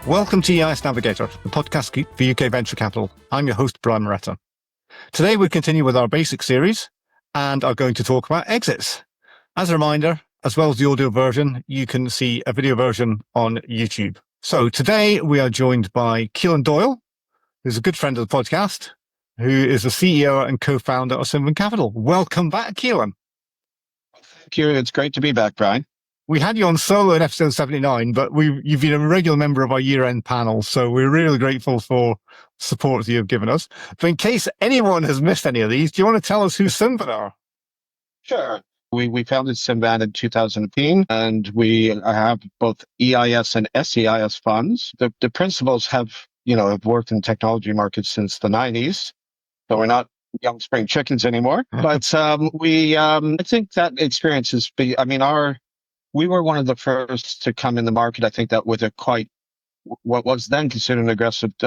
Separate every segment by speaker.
Speaker 1: Welcome to EIS Navigator, the podcast for UK venture capital. I'm your host, Brian Moretta. Today we continue with our basic series and are going to talk about exits. As a reminder, as well as the audio version, you can see a video version on YouTube. So today we are joined by Kealan Doyle, who's a good friend of the podcast, who is the CEO and co-founder of Symvan Capital. Welcome back, Kealan.
Speaker 2: Thank you. It's great to be back, Brian.
Speaker 1: We had you on solo in episode 79, but you've been a regular member of our year-end panel, so we're really grateful for support that you've given us. But in case anyone has missed any of these, do you want to tell us who Symvan are?
Speaker 2: Sure. We founded Symvan in 2018, and we have both EIS and SEIS funds. The principals have worked in technology markets since the 90s, so we're not young spring chickens anymore. But I think that experience is, we were one of the first to come in the market, I think, that with a what was then considered an aggressive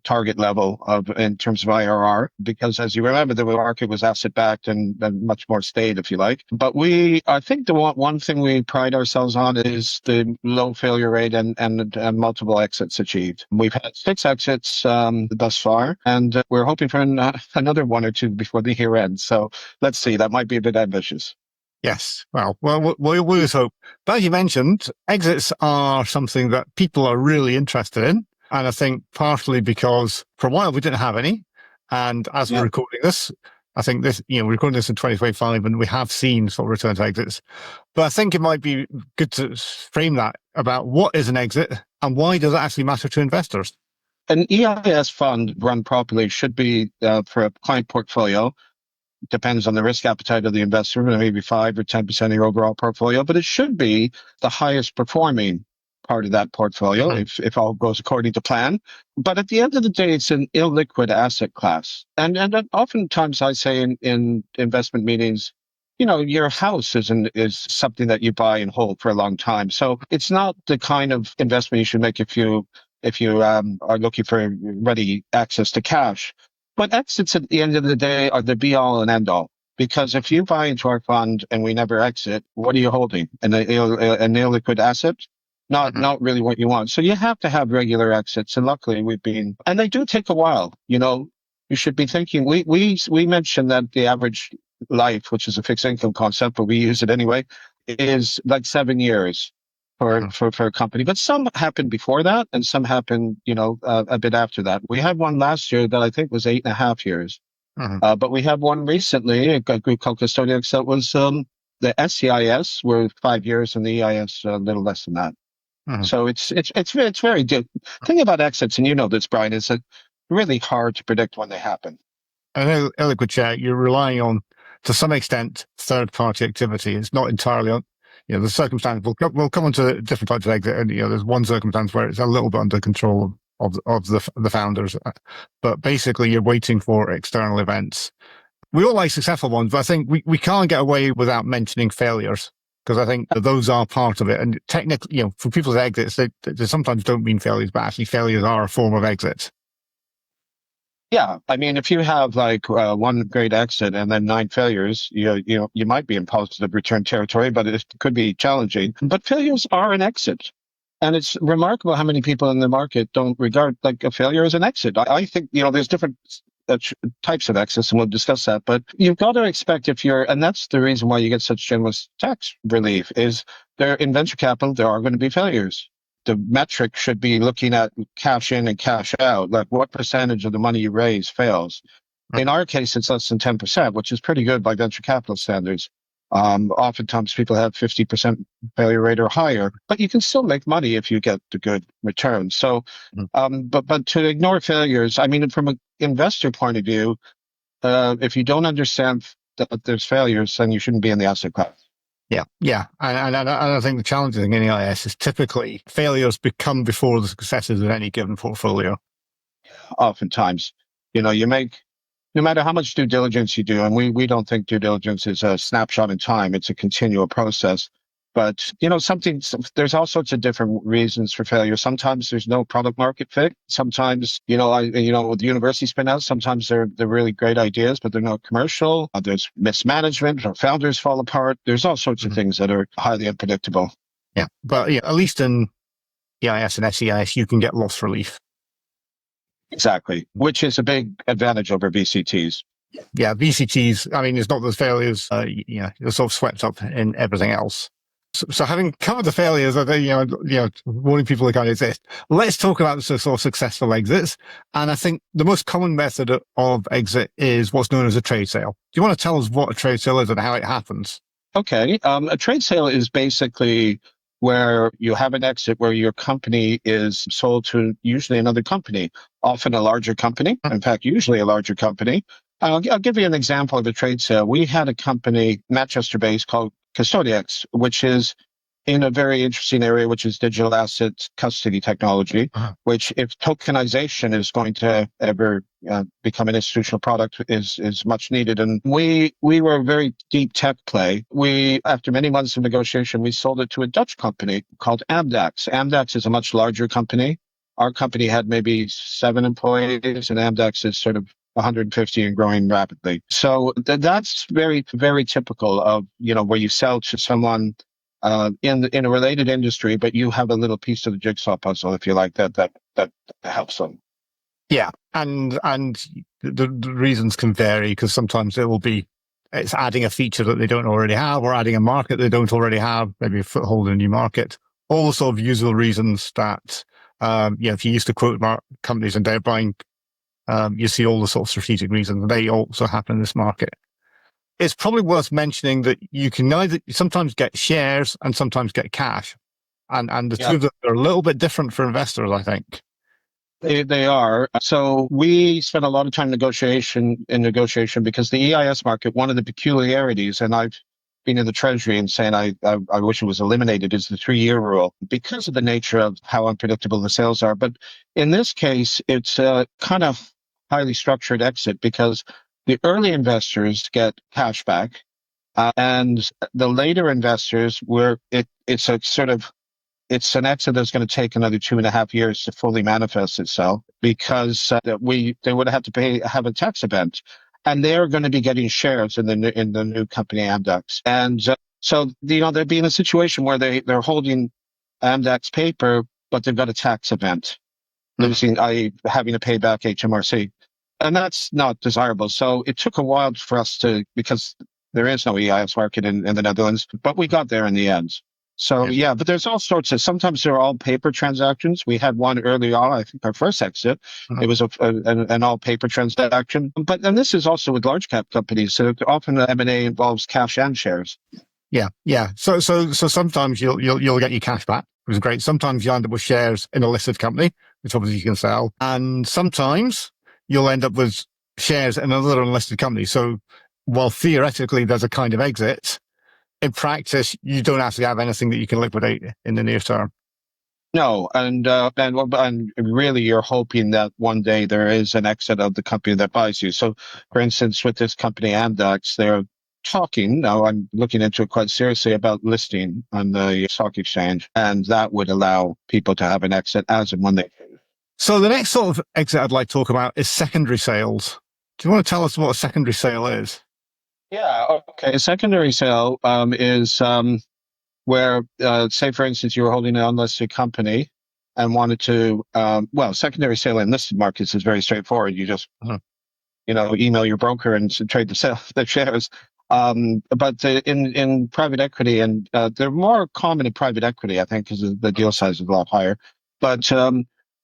Speaker 2: target level in terms of IRR, because as you remember, the market was asset backed and much more staid, if you like. But I think the one thing we pride ourselves on is the low failure rate and multiple exits achieved. We've had 6 exits thus far, and we're hoping for another 1 or 2 before the year ends. So let's see, that might be a bit ambitious.
Speaker 1: Yes. Well, we always hope. But as you mentioned, exits are something that people are really interested in. And I think partially because for a while we didn't have any. And as we're recording this, I think we're recording this in 2025 and we have seen sort of return to exits. But I think it might be good to frame that about what is an exit and why does it actually matter to investors?
Speaker 2: An EIS fund run properly should be for a client portfolio. Depends on the risk appetite of the investor, maybe 5 or 10% of your overall portfolio, but it should be the highest performing part of that portfolio if all goes according to plan. But at the end of the day, it's an illiquid asset class. And oftentimes I say in investment meetings, your house is something that you buy and hold for a long time. So it's not the kind of investment you should make if you are looking for ready access to cash. But exits at the end of the day are the be all and end all. Because if you buy into our fund and we never exit, what are you holding? An illiquid asset? Not really what you want. So you have to have regular exits. And luckily and they do take a while. You should be thinking, we mentioned that the average life, which is a fixed income concept, but we use it anyway, is like 7 years. For a company, but some happened before that, and some happened, a bit after that. We had one last year that I think was 8.5 years, but we had one recently, a group called Custodians, that was the SEIS were 5 years, and the EIS a little less than that. So it's very good. The thing about exits, and you know this, Brian, is that really hard to predict when they happen.
Speaker 1: I know, illiquid share, you're relying on, to some extent, third-party activity. It's not entirely on. The circumstance, we'll come on to different types of exit, and there's one circumstance where it's a little bit under control of the founders, but basically you're waiting for external events. We all like successful ones, but I think we can't get away without mentioning failures, because I think those are part of it. And technically, for people's exits, they sometimes don't mean failures, but actually failures are a form of exit.
Speaker 2: Yeah, if you have one great exit and then 9 failures, you might be in positive return territory, but it could be challenging. But failures are an exit, and it's remarkable how many people in the market don't regard a failure as an exit. I think there's different types of exits, and we'll discuss that. But you've got to expect and that's the reason why you get such generous tax relief. Is there in venture capital there are going to be failures. The metric should be looking at cash in and cash out, like what percentage of the money you raise fails. In our case, it's less than 10%, which is pretty good by venture capital standards. Oftentimes people have 50% failure rate or higher, but you can still make money if you get the good return. So, but to ignore failures, from an investor point of view, if you don't understand that there's failures, then you shouldn't be in the asset class.
Speaker 1: Yeah. And I think the challenging thing in EIS is typically failures become before the successes of any given portfolio.
Speaker 2: Oftentimes, you make, no matter how much due diligence you do, and we don't think due diligence is a snapshot in time, it's a continual process. But, there's all sorts of different reasons for failure. Sometimes there's no product market fit. Sometimes, with the university spin out, sometimes they're really great ideas, but they're not commercial. There's mismanagement or founders fall apart. There's all sorts of things that are highly unpredictable.
Speaker 1: Yeah. But at least in EIS and SEIS, you can get loss relief.
Speaker 2: Exactly, which is a big advantage over VCTs.
Speaker 1: Yeah, VCTs, I mean, it's not those failures, you're sort of swept up in everything else. So having covered the failures, warning people that kind of exist, let's talk about the sort of successful exits. And I think the most common method of exit is what's known as a trade sale. Do you want to tell us what a trade sale is and how it happens?
Speaker 2: Okay. A trade sale is basically where you have an exit where your company is sold to usually another company, often a larger company. In fact, usually a larger company. I'll give you an example of a trade sale. We had a company, Manchester-based, called Custodiax, which is in a very interesting area, which is digital asset custody technology, which if tokenization is going to ever become an institutional product is much needed. And we were a very deep tech play. We, after many months of negotiation, we sold it to a Dutch company called Amdax. Amdax is a much larger company. Our company had maybe 7 employees, and Amdax is sort of 150 and growing rapidly. So that's very, very typical of, where you sell to someone in a related industry, but you have a little piece of the jigsaw puzzle, if you like, that helps them.
Speaker 1: Yeah, and the reasons can vary because sometimes it's adding a feature that they don't already have, or adding a market they don't already have, maybe a foothold in a new market. All the sort of usual reasons that, if you used to quote companies and they're buying, you see all the sort of strategic reasons, and they also happen in this market. It's probably worth mentioning that you can sometimes get shares and sometimes get cash. And the two of them are a little bit different for investors, I think.
Speaker 2: They are. So we spent a lot of time negotiation because the EIS market, one of the peculiarities, and I've been in the Treasury and saying I wish it was eliminated, is the 3-year rule because of the nature of how unpredictable the sales are. But in this case, it's a kind of highly structured exit because the early investors get cash back, and the later investors it's an exit that's going to take another 2.5 years to fully manifest itself because they would have to have a tax event, and they're going to be getting shares in the new company Amdax. And so they'll be in a situation where they're holding Amdax paper, but they've got a tax event, losing, i.e., having to pay back HMRC. And that's not desirable. So it took a while for us because there is no EIS market in the Netherlands, but we got there in the end. So yeah, but there's all sorts of, sometimes they're all paper transactions. We had one early on, I think our first exit, it was an all paper transaction. But then this is also with large cap companies. So often M&A involves cash and shares.
Speaker 1: Yeah. So sometimes you'll get your cash back, which is great. Sometimes you end up with shares in a listed company, which obviously you can sell. And sometimes you'll end up with shares in another unlisted company. So while theoretically there's a kind of exit, in practice, you don't actually have anything that you can liquidate in the near term.
Speaker 2: No, and really, you're hoping that one day there is an exit of the company that buys you. So, for instance, with this company Amdax, they're talking now. I'm looking into it quite seriously about listing on the stock exchange, and that would allow people to have an exit as and when they.
Speaker 1: So the next sort of exit I'd like to talk about is secondary sales. Do you want to tell us what a secondary sale is?
Speaker 2: Yeah. Okay. A secondary sale is where, say, for instance, you were holding an unlisted company and wanted to, secondary sale in listed markets is very straightforward. You just, email your broker and trade the shares. But in private equity, and they're more common in private equity, I think, because the deal size is a lot higher. But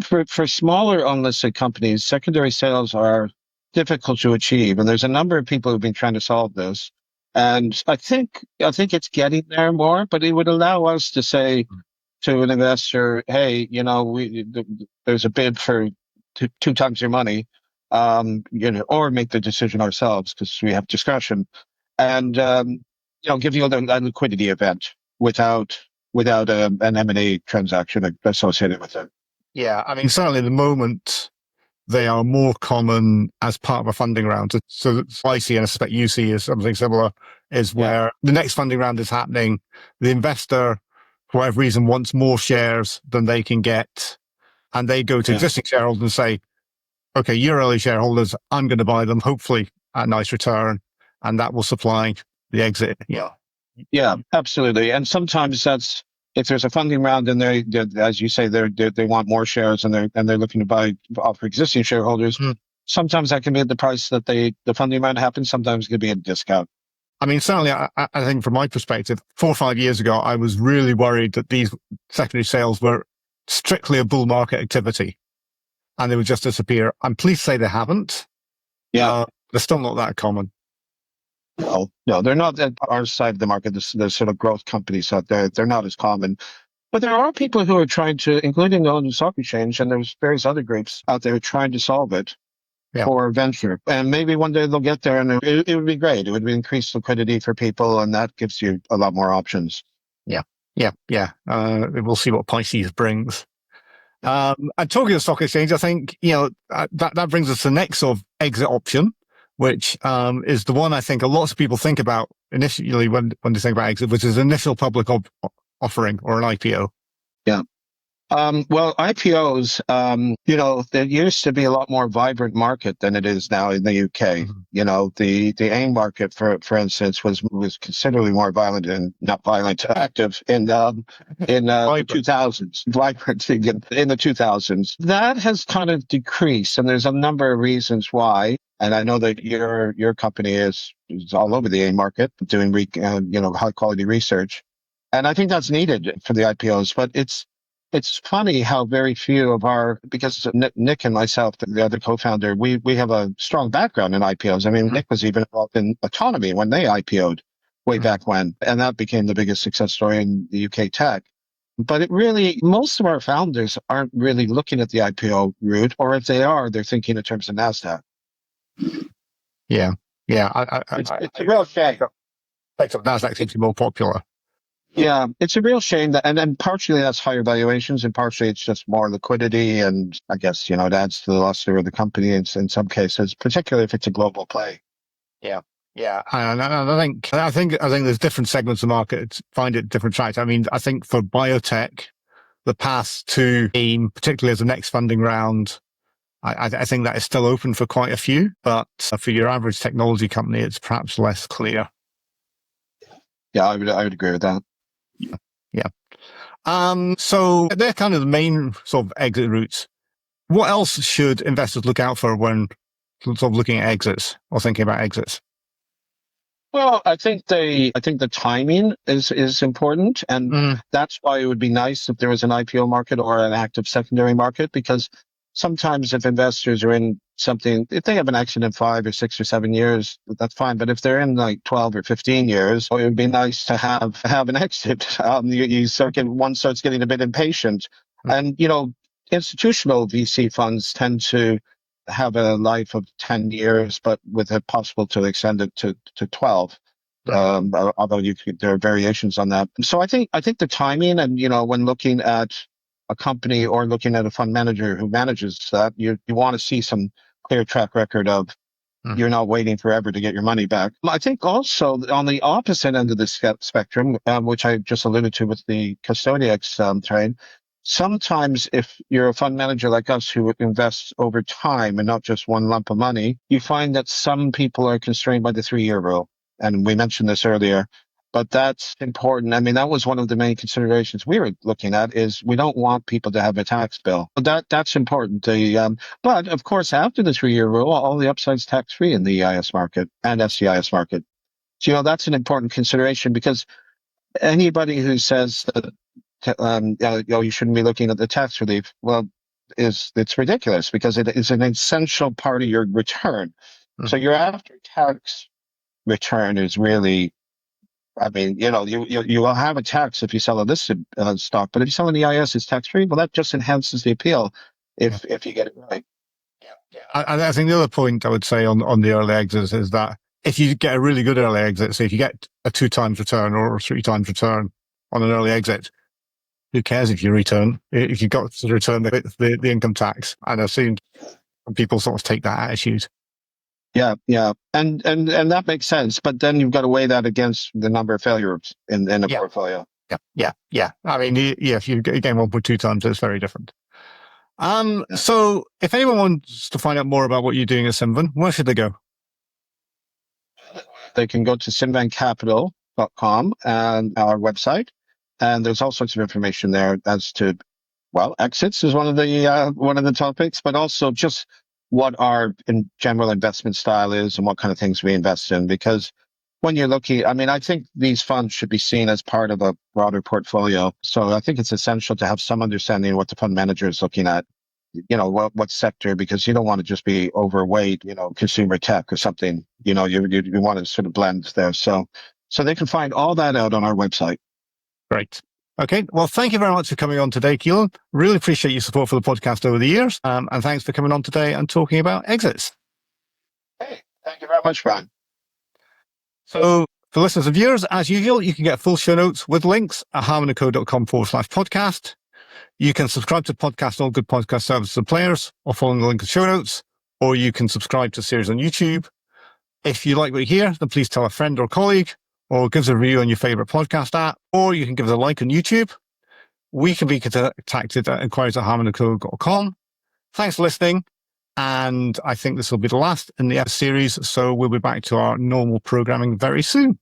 Speaker 2: for smaller unlisted companies, secondary sales are difficult to achieve, and there's a number of people who've been trying to solve this. And I think it's getting there more, but it would allow us to say to an investor, "Hey, there's a bid for two times your money, or make the decision ourselves because we have discretion, and give you a liquidity event without an M&A transaction associated with it."
Speaker 1: Yeah, I mean, certainly at the moment, they are more common as part of a funding round. So I see, and I suspect you see, is something similar, is where the next funding round is happening. The investor, for whatever reason, wants more shares than they can get. And they go to existing shareholders and say, okay, you're early shareholders, I'm going to buy them, hopefully at a nice return. And that will supply the exit.
Speaker 2: Yeah, absolutely. And sometimes if there's a funding round and they're as you say, they want more shares and they're looking to offer existing shareholders, sometimes that can be at the price that the funding round happens. Sometimes it could be a discount.
Speaker 1: I mean, certainly, I think from my perspective, 4 or 5 years ago, I was really worried that these secondary sales were strictly a bull market activity and they would just disappear. I'm pleased to say they haven't.
Speaker 2: Yeah.
Speaker 1: They're still not that common.
Speaker 2: No, they're not at our side of the market. There's sort of growth companies out there. They're not as common. But there are people who are trying to, including the London Stock Exchange, and there's various other groups out there trying to solve it for venture. And maybe one day they'll get there, and it would be great. It would increase liquidity for people, and that gives you a lot more options.
Speaker 1: We'll see what Pisces brings. And talking of stock exchange, I think, that brings us to the next sort of exit option, which is the one I think a lot of people think about initially when they think about exit, which is initial public offering or an IPO. Yeah.
Speaker 2: Well, IPOs, there used to be a lot more vibrant market than it is now in the UK. The AIM market, for instance, was considerably more violent and not violent, active in the 2000s, vibrant in the 2000s. That has kind of decreased, and there's a number of reasons why. And I know that your company is all over the AIM market doing high quality research, and I think that's needed for the IPOs, but it's funny how very few of because Nick and myself, the other co-founder, we have a strong background in IPOs. I mean, Nick was even involved in Autonomy when they IPO'd way back when, and that became the biggest success story in the UK tech. But most of our founders aren't really looking at the IPO route, or if they are, they're thinking in terms of NASDAQ.
Speaker 1: Yeah.
Speaker 2: It's a real shame.
Speaker 1: NASDAQ seems to be more popular.
Speaker 2: Yeah, it's a real shame and then partially that's higher valuations and partially it's just more liquidity. And I guess, it adds to the luster of the company in some cases, particularly if it's a global play.
Speaker 1: Yeah. And I think there's different segments of the market find it different tracks. I mean, I think for biotech, the path to AIM, particularly as the next funding round, I think that is still open for quite a few, but for your average technology company, it's perhaps less clear.
Speaker 2: Yeah, I would agree with that.
Speaker 1: Yeah. So they're kind of the main sort of exit routes. What else should investors look out for when sort of looking at exits or thinking about exits?
Speaker 2: Well, I think the timing is important, and that's why it would be nice if there was an IPO market or an active secondary market, because sometimes if investors are in something, if they have an exit in 5 or 6 or 7 years, that's fine. But if they're in like 12 or 15 years, it would be nice to have an exit. One starts getting a bit impatient. And, institutional VC funds tend to have a life of 10 years, but with a possible to extend it to 12. Although there are variations on that. So I think the timing and, when looking at a company or looking at a fund manager who manages that, you want to see some clear track record of you're not waiting forever to get your money back. I think also on the opposite end of the spectrum, which I just alluded to with the Custodiax trade, sometimes if you're a fund manager like us who invests over time and not just one lump of money, you find that some people are constrained by the 3-year rule. And we mentioned this earlier. But that's important. I mean, that was one of the main considerations we were looking at is we don't want people to have a tax bill. That's important. But of course, after the 3-year rule, all the upside's tax-free in the EIS market and SCIS market. So, that's an important consideration because anybody who says that, you shouldn't be looking at the tax relief, well, it's ridiculous because it is an essential part of your return. So your after-tax return is really, I mean, you will have a tax if you sell a listed stock, but if you sell an EIS, it's tax-free. Well, that just enhances the appeal if you get it right.
Speaker 1: Yeah. I think the other point I would say on the early exits is that if you get a really good early exit, so if you get a 2 times return or a 3 times return on an early exit, who cares if you return? If you've got to return the income tax, and I've seen people sort of take that attitude.
Speaker 2: Yeah. And that makes sense. But then you've got to weigh that against the number of failures in a portfolio.
Speaker 1: Yeah. I mean, if you gain 1.2 times, it's very different. So if anyone wants to find out more about what you're doing at Symvan, where should they go?
Speaker 2: They can go to symvancapital.com and our website. And there's all sorts of information there as to, well, exits is one of the topics, but also just what our in general investment style is and what kind of things we invest in. Because when you're looking, I mean, I think these funds should be seen as part of a broader portfolio. So I think it's essential to have some understanding of what the fund manager is looking at, what sector, because you don't want to just be overweight, consumer tech or something. You want to sort of blend there. So they can find all that out on our website.
Speaker 1: Great. Okay. Well, thank you very much for coming on today, Kealan. Really appreciate your support for the podcast over the years. And thanks for coming on today and talking about exits.
Speaker 2: Hey, thank you very much, Brian.
Speaker 1: So for listeners and viewers, as usual, you can get full show notes with links at harmonandco.com/podcast. You can subscribe to the podcast on all good podcast services and players, or following the link in show notes, or you can subscribe to the series on YouTube. If you like what you hear, then please tell a friend or colleague, or give us a review on your favorite podcast app, or you can give us a like on YouTube. We can be contacted at inquiries@harmonandco.com. Thanks for listening. And I think this will be the last in the series, so we'll be back to our normal programming very soon.